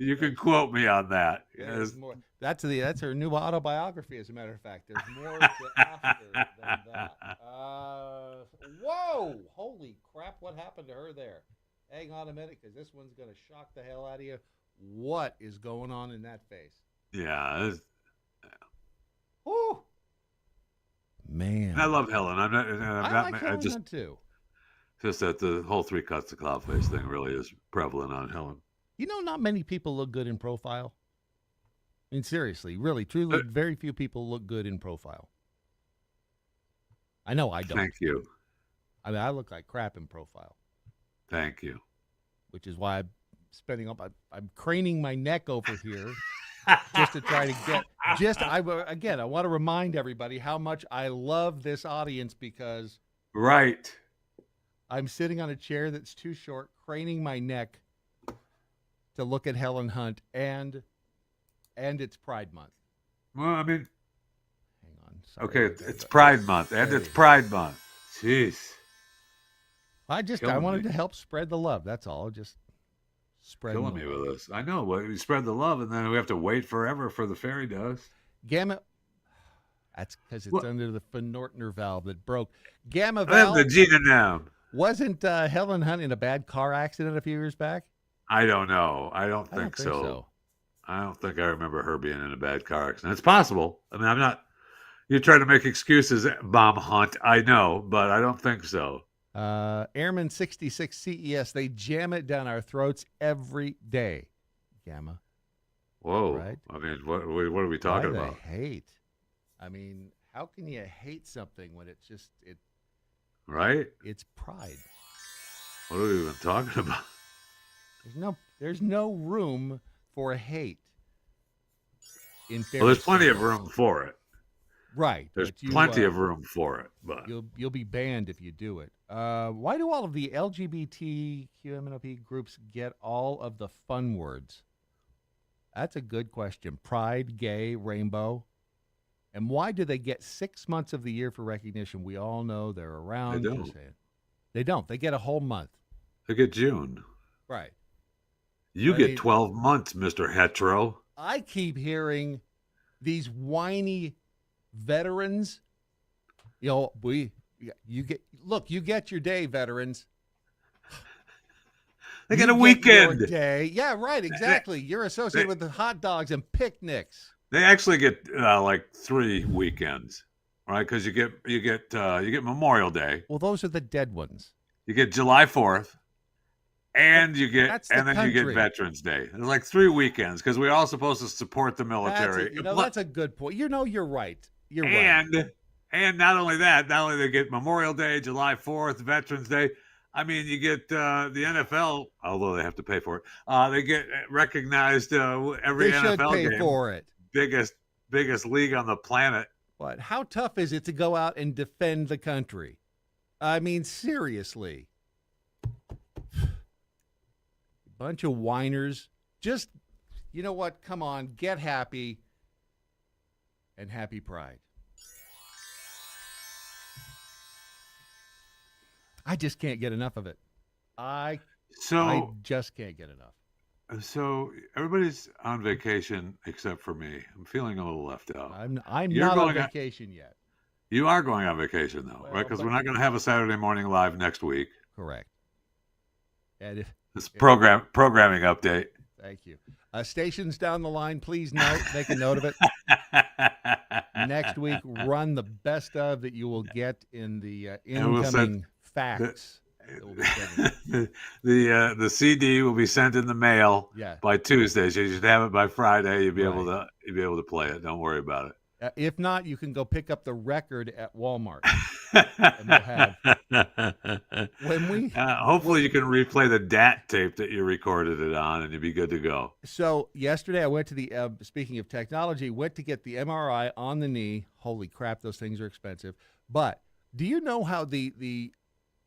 you can quote me on that. There's more. That's her new autobiography, as a matter of fact. There's more to after than that. Whoa! Holy crap! What happened to her there? Hang on a minute, because this one's going to shock the hell out of you. What is going on in that face? Yeah. Woo! Man. I love Helen. I like Helen too. Just that the whole 3 cuts to Clownface thing really is prevalent on Helen. Not many people look good in profile. I mean, seriously, really, truly, very few people look good in profile. I know I don't. Thank you. I mean, I look like crap in profile. Thank you. Which is why I'm I'm craning my neck over here just to try to get. I want to remind everybody how much I love this audience because. Right. I'm sitting on a chair that's too short, craning my neck to look at Helen Hunt, and it's Pride Month. Well, I mean, hang on. Sorry, okay, it's Pride Month, and it's Pride Month. Jeez. I wanted to help spread the love. That's all. Just killing me with this. I know. We spread the love, and then we have to wait forever for the fairy dust. Gamma. That's because it's under the von Nortner valve that broke. Gamma valve. The genonym. Wasn't Helen Hunt in a bad car accident a few years back? I don't know. I don't think so. I don't think I remember her being in a bad car accident. It's possible. I mean, I'm not. You're trying to make excuses, Bomb Hunt. I know, but I don't think so. Airman 66 CES. They jam it down our throats every day. Gamma. Whoa. Right? I mean, what are we talking about? Hate. I mean, how can you hate something when it's just it? Right. It's pride. What are we even talking about? There's no room for hate. Well, there's plenty of room for it. Right. There's plenty of room for it, but you'll be banned if you do it. Why do all of the LGBTQMNOP groups get all of the fun words? That's a good question. Pride, gay, rainbow. And why do they get 6 months of the year for recognition? We all know they're around. They don't. They don't. They get a whole month. They get June. Right. You get 12 months, Mr. Hetero. I keep hearing these whiny veterans. You get your day, veterans. They get a weekend. Your day. Yeah, right, exactly. You're associated with the hot dogs and picnics. They actually get like 3 weekends, right? Because you get Memorial Day. Well, those are the dead ones. You get July 4th, and you get Veterans Day. There's like 3 weekends because we're all supposed to support the military. That's a good point. You're right. And not only that, they get Memorial Day, July 4th, Veterans Day. I mean, you get the NFL, although they have to pay for it. They get recognized every NFL game. They should pay for it. Biggest league on the planet. What? How tough is it to go out and defend the country? I mean, seriously. Bunch of whiners. Just, you know what? Come on, get happy and happy Pride. I just can't get enough of it. I just can't get enough. So everybody's on vacation except for me. I'm feeling a little left out. I'm not on vacation yet. You are going on vacation though, right? Because we're not going to have a Saturday morning live next week. Correct. And this programming update. Thank you. Stations down the line, please make a note of it. Next week, run the best of that you will get in the incoming facts. The CD will be sent in the mail by Tuesday, so you should have it by Friday. You'll be able to play it. Don't worry about it. If not, you can go pick up the record at Walmart. And we'll have hopefully you can replay the DAT tape that you recorded it on, and you'll be good to go. So yesterday I went to the speaking of technology, went to get the MRI on the knee. Holy crap, those things are expensive. But do you know how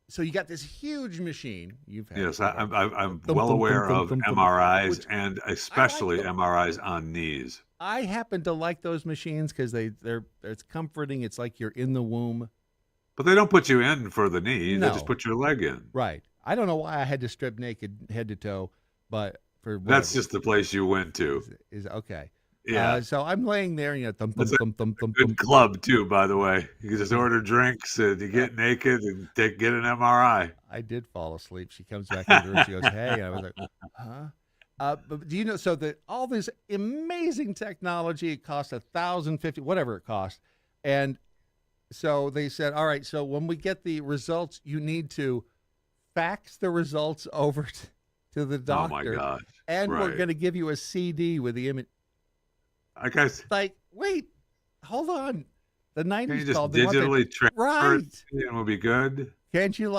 so you got this huge machine. Yes, I'm well aware of MRIs, and especially MRIs on knees. I happen to like those machines because it's comforting. It's like you're in the womb. But they don't put you in for the knee. No. They just put your leg in. Right. I don't know why I had to strip naked head to toe, but that's just the place you went to. Is okay. Yeah. So I'm laying there, good club too, by the way. You can just order drinks and you get naked and get an MRI. I did fall asleep. She comes back in the room. She goes, "Hey," and I was like, "Huh?" But do you know? So that all this amazing technology, it costs $1,050, whatever it cost, and so they said, "All right. So when we get the results, you need to fax the results over to the doctor. Oh my gosh! And we're going to give you a CD with the image." I guess. Like, wait, hold on. The 90s Can you just called. digitally transfer it right. and we'll be good? Can't you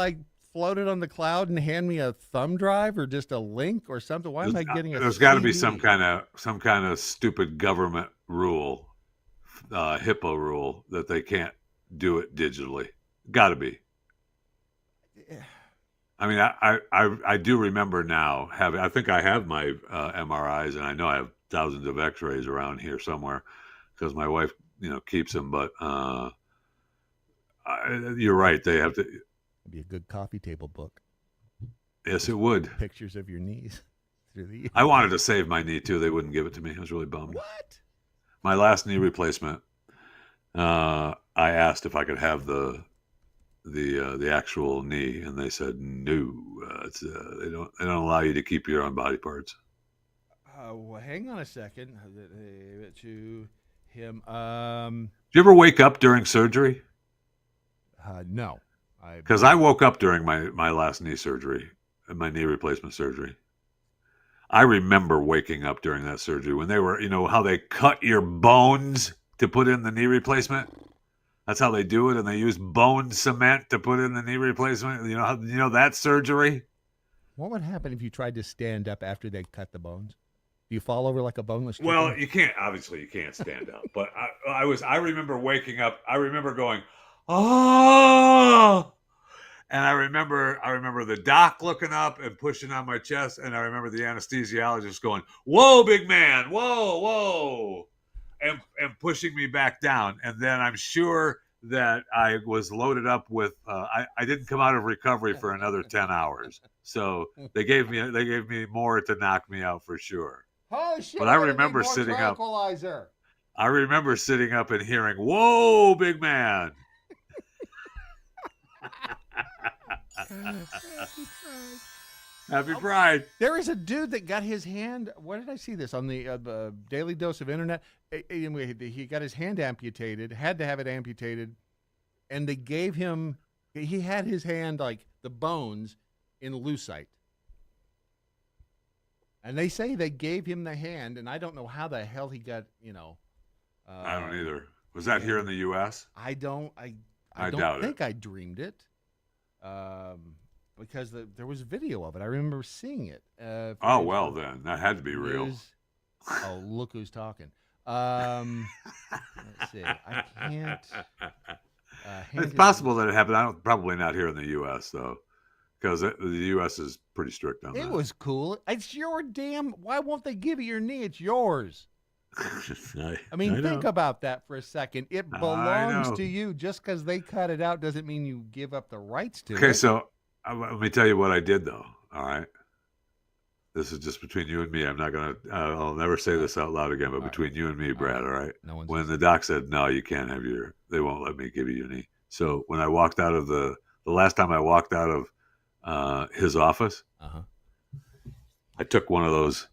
float it on the cloud and hand me a thumb drive or just a link or something? Why am I getting a There's got to be some kind of stupid government rule, HIPAA rule, that they can't do it digitally. Got to be. I mean, I do remember now I think I have my MRIs, and I know I have thousands of X-rays around here somewhere because my wife, keeps them. But you're right; they have to. It'd be a good coffee table book. Yes, it would. Pictures of your knees. through the. I wanted to save my knee too. They wouldn't give it to me. I was really bummed. What? My last knee replacement. I asked if I could have the actual knee, and they said no. They don't allow you to keep your own body parts. Well, hang on a second. To him. Did you ever wake up during surgery? No. Because I woke up during my last knee surgery, my knee replacement surgery. I remember waking up during that surgery when they were, how they cut your bones to put in the knee replacement. That's how they do it, and they use bone cement to put in the knee replacement. You know that surgery. What would happen if you tried to stand up after they cut the bones? Do you fall over like a boneless chicken? Well, you can't. Obviously, you can't stand up. But I remember waking up. I remember going, oh. And I remember the doc looking up and pushing on my chest, and I remember the anesthesiologist going, "Whoa, big man, whoa," and pushing me back down. And then I'm sure that I was loaded up with. I didn't come out of recovery for another 10 hours, so they gave me more to knock me out for sure. Oh shit! But I remember sitting up. I remember sitting up and hearing, "Whoa, big man." Happy Pride. There is a dude that got his hand. Where did I see this? On the Daily Dose of Internet. He got his hand amputated, had to have it amputated, and they gave him, he had his hand, like the bones, in lucite. And they say they gave him the hand, and I don't know how the hell he got, I don't either. Was that here in the U.S.? I don't doubt think I dreamed it. Because there was video of it. I remember seeing it. Oh, well, then. That had to be real. Oh, look who's talking. Let's see. I can't. It's possible that it happened. Probably not here in the U.S., though, because the U.S. is pretty strict on that. It was cool. It's your damn. Why won't they give you your knee? It's yours. I mean, think about that for a second. It belongs to you. Just because they cut it out doesn't mean you give up the rights to it. Okay, so let me tell you what I did, though. All right, this is just between you and me. I'm not gonna. I'll never say this out loud again. But between you and me, Brad. All right. No one's when the doc said no, you can't have they won't let me give you your knee. So when I walked out of the last time I walked out of his office, I took one of those.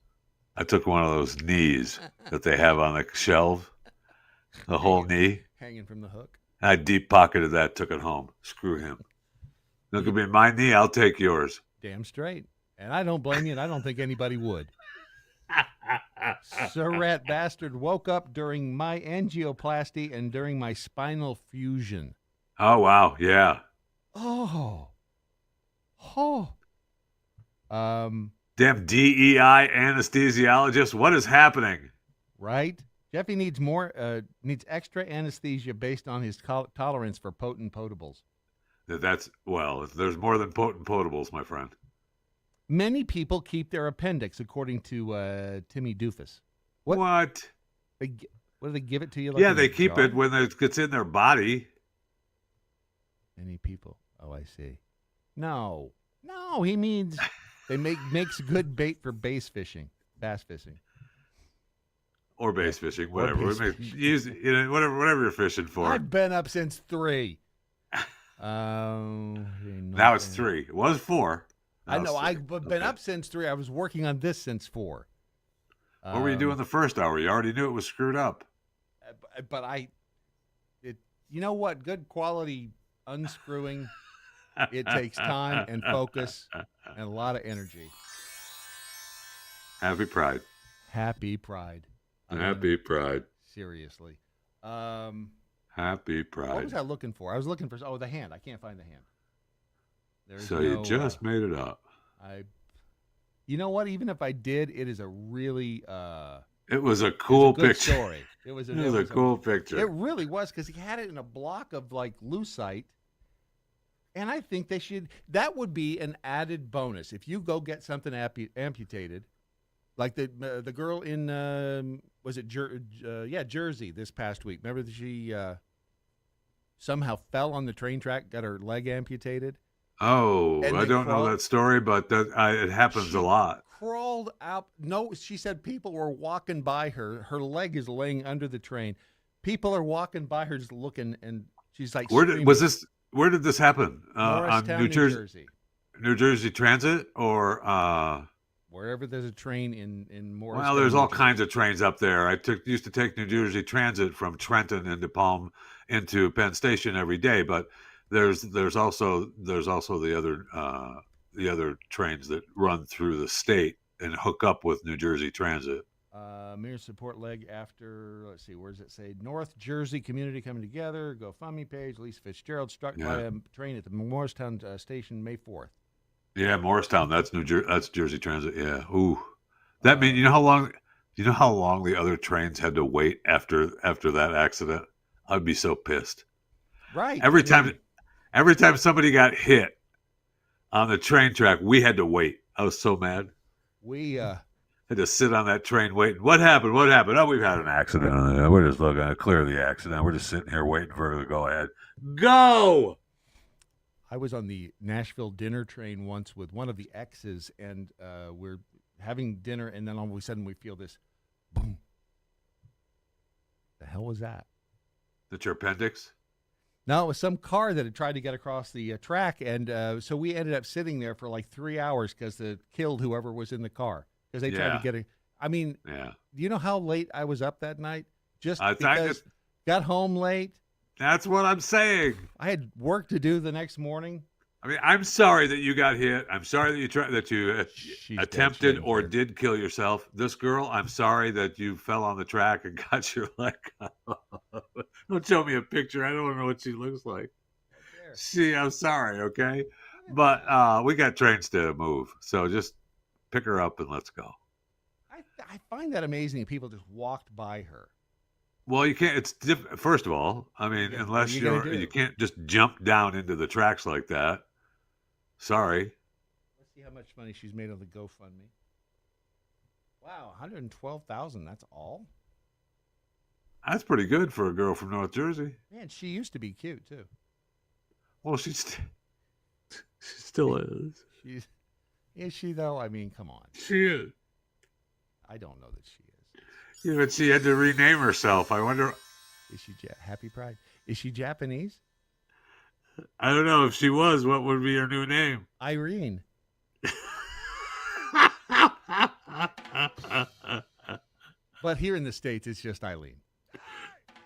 I took one of those knees that they have on the shelf, the whole knee. Hanging from the hook. I deep pocketed that, took it home. Screw him. Look at me, my knee, I'll take yours. Damn straight. And I don't blame you, and I don't think anybody would. Surrat bastard woke up during my angioplasty and during my spinal fusion. Oh, wow, yeah. Oh. Damn DEI anesthesiologist, what is happening? Right? Jeffy needs needs extra anesthesia based on his tolerance for potent potables. There's more than potent potables, my friend. Many people keep their appendix, according to Timmy Doofus. What? What Do they give it to you? They keep it when it's in their body. Many people. Oh, I see. No, he means... They makes good bait for bass fishing, or bass fishing, whatever. Use whatever you're fishing for. I've been up since 3. Now it's 3. It was 4. I know. I've been up since 3. I was working on this since 4. What were you doing the first hour? You already knew it was screwed up. But you know what? Good quality unscrewing. It takes time and focus and a lot of energy. Happy Pride. Happy Pride. Happy Pride. Seriously. Happy Pride. What was I looking for? I was looking for the hand. I can't find the hand. You just made it up. You know what? Even if I did, it is a really it was a cool picture. Story. It was a cool picture. It really was, because he had it in a block of like lucite. And I think that would be an added bonus. If you go get something amputated, like the girl in, was it Jersey this past week. Remember that she somehow fell on the train track, got her leg amputated? Oh, I don't know that story, but it happens a lot. crawled out. No, she said people were walking by her. Her leg is laying under the train. People are walking by her just looking, and she's like, Where did this happen? On Morristown, New Jersey? New Jersey Transit or wherever there's a train in Morristown. Well, there's all kinds of trains up there. I used to take New Jersey Transit from Trenton into Penn Station every day, but there's also the other trains that run through the state and hook up with New Jersey Transit. Mere support leg after, let's see, where does it say? North Jersey community coming together. GoFundMe page. Lisa Fitzgerald struck by a train at the Morristown station May 4th. Yeah, Morristown. That's That's Jersey Transit. Yeah. Ooh, that means you know how long the other trains had to wait after that accident. I'd be so pissed. Right. Every time somebody got hit on the train track, we had to wait. I was so mad. We had to sit on that train waiting. What happened? Oh, we've had an accident. We're just looking to clear the accident. We're just sitting here waiting for her to go ahead. Go! I was on the Nashville dinner train once with one of the exes, and we're having dinner, and then all of a sudden we feel this boom. The hell was that? That's your appendix? No, it was some car that had tried to get across the track, and so we ended up sitting there for like 3 hours because it killed whoever was in the car because they tried to get it. I mean, do you know how late I was up that night? Just because got home late. That's what I'm saying. I had work to do the next morning. I mean, I'm sorry that you got hit. I'm sorry that you attempted or did kill yourself. This girl, I'm sorry that you fell on the track and got your leg cut off. Don't show me a picture. I don't know what she looks like. I'm sorry, okay? But we got trains to move, so just pick her up and let's go. I find that amazing. People just walked by her. Well, you can't. It's first of all, I mean, unless you can't just jump down into the tracks like that. Sorry. Let's see how much money she's made on the GoFundMe. Wow, $112,000. That's all. That's pretty good for a girl from North Jersey. Man, she used to be cute too. Well, she still is. Is she though? I mean, come on. She is. I don't know that she is. Yeah, but she had to rename herself. I wonder. Is she Happy Pride? Is she Japanese? I don't know. If she was, what would be her new name? Irene. But here in the States, it's just Eileen.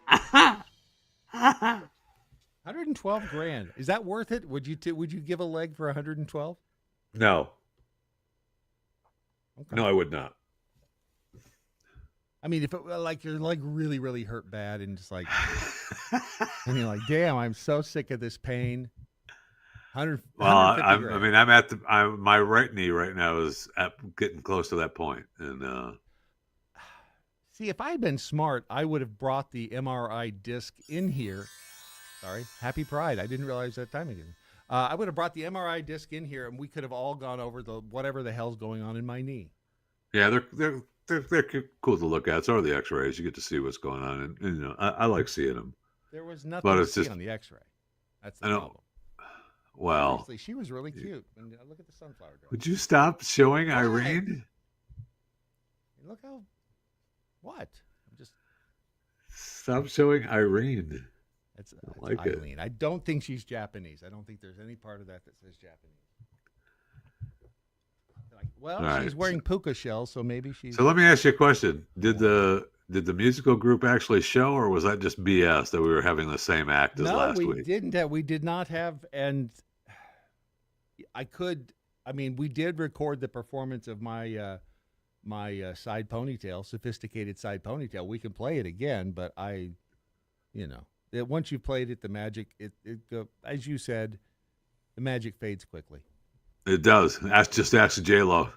$112,000. Is that worth it? Would you give a leg for $112,000? No. Okay. No, I would not. I mean, if it like your leg really, really hurt bad, and just like, and you're like, damn, I'm so sick of this pain. Well, my right knee right now is getting close to that point, and see, if I had been smart, I would have brought the MRI disc in here. Sorry, Happy Pride. I didn't realize that time again. I would have brought the MRI disc in here, and we could have all gone over the whatever the hell's going on in my knee. Yeah, they're cool to look at. So are the X-rays. You get to see what's going on, and I like seeing them. There was nothing to see on the X-ray. That's the problem. Well, honestly, she was really cute. And look at the sunflower girl. Would you stop showing Irene? Look how. What? Stop showing Irene. That's like Eileen. It. I don't think she's Japanese. I don't think there's any part of that says Japanese. Well, she's wearing puka shells, so maybe she's. So let me ask you a question: Did the musical group actually show, or was that just BS that we were having the same act as last week? No, we didn't. We did not have, and we did record the performance of my my side ponytail, sophisticated side ponytail. We can play it again, but once you played it, the magic, as you said, the magic fades quickly. It does. Ask J-Lo.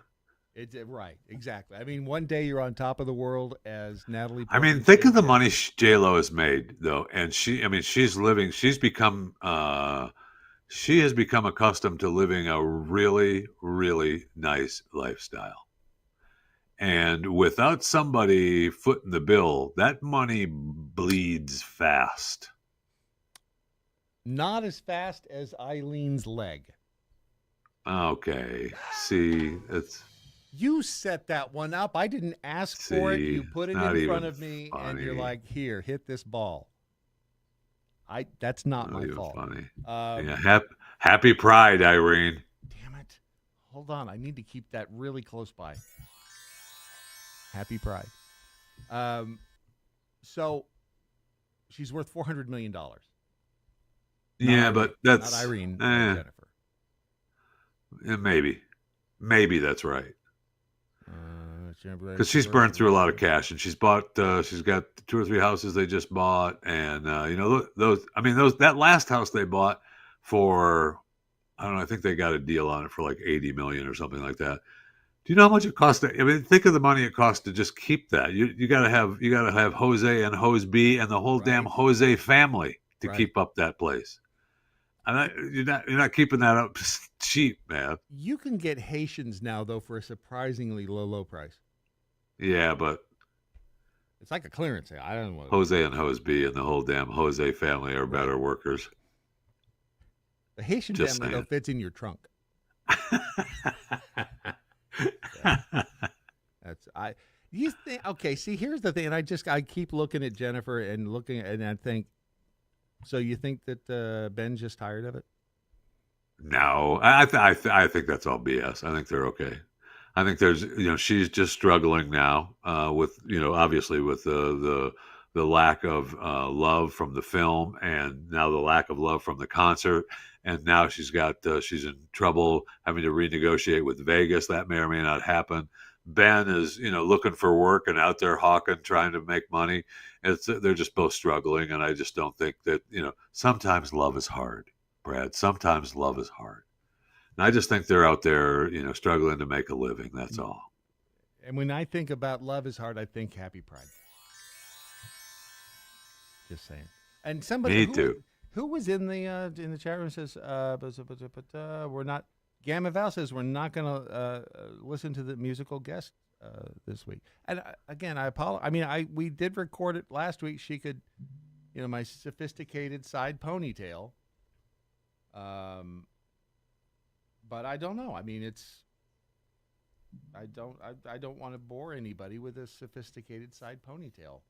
Right, exactly. I mean, one day you're on top of the world as Natalie Portman. I mean, think of the money J-Lo has made, though, and she has become accustomed to living a really, really nice lifestyle. And without somebody footing the bill, that money bleeds fast. Not as fast as Eileen's leg. Okay. See, You set that one up. I didn't ask for it. You put it in front of me, and you're like, "Here, hit this ball." That's not my fault. Funny. Happy Pride, Irene. Damn it! Hold on, I need to keep that really close by. Happy Pride. So she's worth $400 million. But that's not Irene, Jennifer. Yeah, maybe that's right. Because she's burned through a lot of cash, and she's got 2 or 3 houses they just bought, and that last house they bought for, I don't know, I think they got a deal on it for like $80 million or something like that. Do you know how much it cost? I mean, think of the money it costs to just keep that. You got to have Jose and Jose B and the whole damn Jose family to keep up that place. And you're not keeping that up cheap, man. You can get Haitians now though for a surprisingly low price. Yeah, but it's like a clearance sale. I don't know. Jose and Jose B and the whole damn Jose family are better workers. The Haitian family though fits in your trunk. You think? Okay, see, here's the thing, and I keep looking at Jennifer and I think. So you think that Ben's just tired of it? No, I think that's all BS. I think they're okay. I think there's, she's just struggling now with, obviously with the lack of love from the film, and now the lack of love from the concert, and now she's in trouble having to renegotiate with Vegas. That may or may not happen. Ben is, looking for work and out there hawking, trying to make money. They're just both struggling, and I just don't think that, sometimes love is hard, Brad. Sometimes love is hard. And I just think they're out there, struggling to make a living. That's all. And when I think about love is hard, I think Happy Pride. Just saying. And somebody who was in the chat room says, we're not. Gamma Val says we're not going to listen to the musical guest this week. And again, I apologize. I mean, we did record it last week. She could, my sophisticated side ponytail. But I don't know. I mean, I don't want to bore anybody with a sophisticated side ponytail.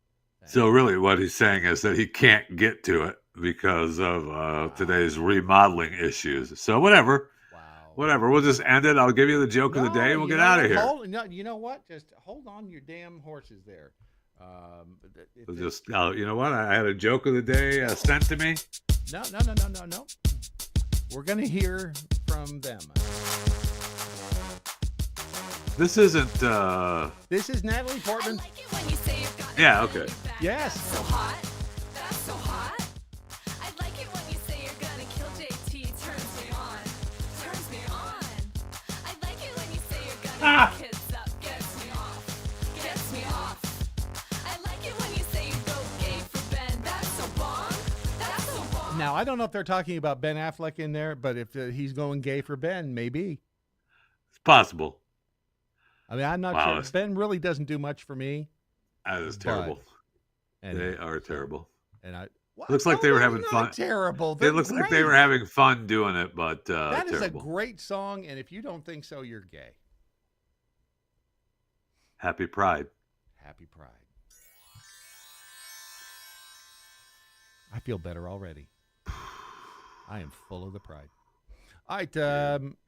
So really what he's saying is that he can't get to it because of today's remodeling issues. So whatever. Whatever. We'll just end it. I'll give you the joke of the day, and we'll get out of here. You know what? Just hold on your damn horses there. You know what? I had a joke of the day sent to me. No. We're going to hear from them. This isn't... This is Natalie Portman. Like it when you say you've got yeah, okay. Yes. So hot. That's so hot. I like it when you say you're going to kill JT. Turns me on. Turns me on. I like it when you say you're going to get kids up. Gets me off. Gets me off. I like it when you say you go gay for Ben. That's so bomb. That's so bomb. Now, I don't know if they're talking about Ben Affleck in there, but if he's going gay for Ben, maybe. It's possible. I mean, I'm not sure. Ben really doesn't do much for me. That is terrible. They are terrible. And looks like they were having fun. Terrible. It looks like they were having fun doing it, but that is terrible. A great song, and if you don't think so, you're gay. Happy Pride. Happy Pride. I feel better already. I am full of the pride. All right,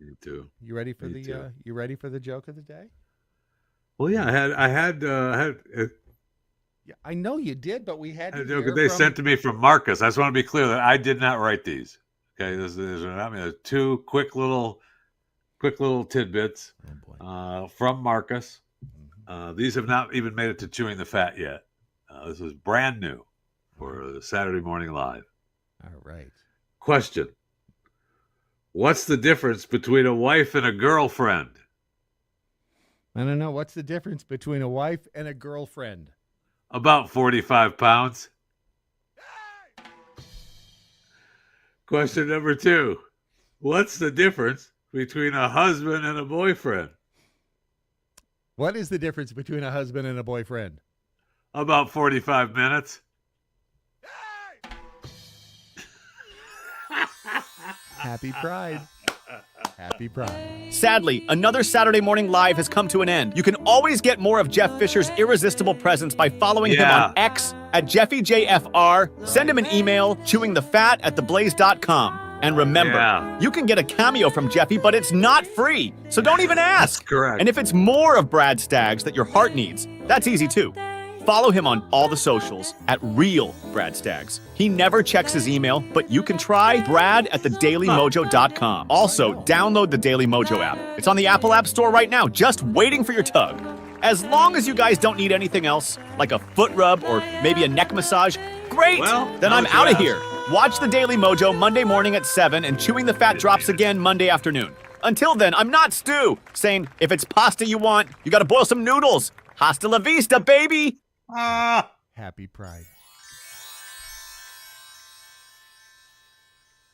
me too. You ready for you ready for the joke of the day? Well, yeah, I had. Yeah, I know you did, but we had. They sent to me from Marcus. I just want to be clear that I did not write these. Okay, there's 2 quick little tidbits from Marcus. These have not even made it to Chewing the Fat yet. This is brand new for the Saturday Morning Live. All right. Question: what's the difference between a wife and a girlfriend? I don't know. What's the difference between a wife and a girlfriend? About 45 pounds. Question number 2. What's the difference between a husband and a boyfriend? What is the difference between a husband and a boyfriend? About 45 minutes. Happy Pride. Happy Pride. Sadly, another Saturday Morning Live has come to an end. You can always get more of Jeff Fisher's irresistible presence by following him on X at JeffyJFR. Send him an email, chewingthefat@theblaze.com. And remember, you can get a cameo from Jeffy, but it's not free. So don't even ask. That's correct. And if it's more of Brad Staggs that your heart needs, that's easy too. Follow him on all the socials at Real Brad Staggs. He never checks his email, but you can try brad@thedailymojo.com. Also, download the Daily Mojo app. It's on the Apple App Store right now, just waiting for your tug. As long as you guys don't need anything else, like a foot rub or maybe a neck massage, great! Then I'm out of here. Watch the Daily Mojo Monday morning at 7, and Chewing the Fat drops again Monday afternoon. Until then, I'm not Stu, saying if it's pasta you want, you gotta boil some noodles. Hasta la vista, baby! Happy Pride.